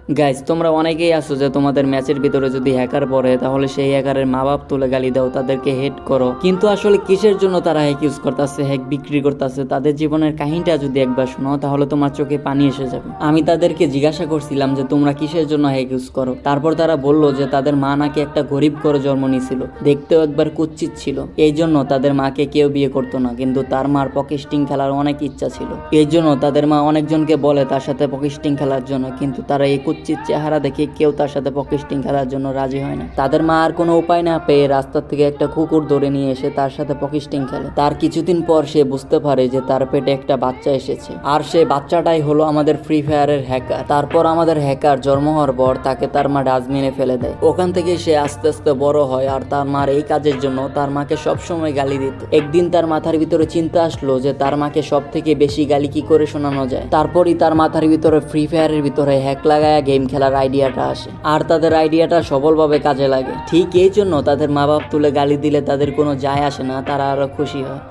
Guys, তোমরা অনেকেই আছো যে তোমাদের ম্যাচের ভিতরে যদি হ্যাকার পড়ে তাহলে সেই হ্যাকারের মা বাপ তুলে গালি দাও, তাদেরকে হেট করো। কিন্তু আসলে কিসের জন্য তারা হ্যাক ইউজ করতেছে, হ্যাক বিক্রি করতেছে, তাদের জীবনের কাহিনীটা যদি একবার শোনো তাহলে তোমার চোখে পানি এসে যাবে। আমি তাদেরকে জিজ্ঞাসা করছিলাম যে তোমরা কিসের জন্য হ্যাক ইউজ করো। তারপর তারা বললো যে তাদের মা নাকি একটা গরিব করে জন্ম নিয়েছিল, দেখতেও একবার কুৎসিত ছিল, এই জন্য তাদের মাকে কেউ বিয়ে করতো না। কিন্তু তার মার পকেস্টিং খেলার অনেক ইচ্ছা ছিল, এই জন্য তাদের মা অনেকজনকে বলে তার সাথে পকেস্টিং খেলার জন্য, কিন্তু তারা এই কুৎসিত চেহারা দেখে কেউ তার সাথে পকেস্টিং খেলার জন্য রাজি হয় না। তাদের মা আর কোনো উপায় না পেয়ে রাস্তার থেকে একটা কুকুর ধরে নিয়ে এসে তার সাথে পকেস্টিং খেলে। তার কিছুদিন পর সে বুঝতে পারে যে তার পেটে একটা বাচ্চা এসেছে, আর সেই বাচ্চাটাই হলো আমাদের ফ্রি ফায়ারের হ্যাকার। তারপর আমাদের হ্যাকার জন্ম হওয়ার পর তাকে তার মা ডাস্টবিনে ফেলে দেয়। ওখান থেকে সে আস্তে আস্তে বড় হয়, আর তার মার এই কাজের জন্য তার মাকে সবসময় গালি দিত। একদিন তার মাথার ভিতরে চিন্তা আসলো যে তার মাকে সব থেকে বেশি গালি কি করে শোনানো যায়। তারপরই তার মাথার ভিতরে ফ্রি ফায়ারের ভিতরে হ্যাক লাগায়া গেম খেলার আইডিয়াটা আসে, আর তাদের আইডিয়াটা সফলভাবে কাজে লাগে। ঠিক এই জন্য তাদের মা বাপ তুলে গালি দিলে তাদের কোনো যায় আসে না, তারা আরো খুশি হয়।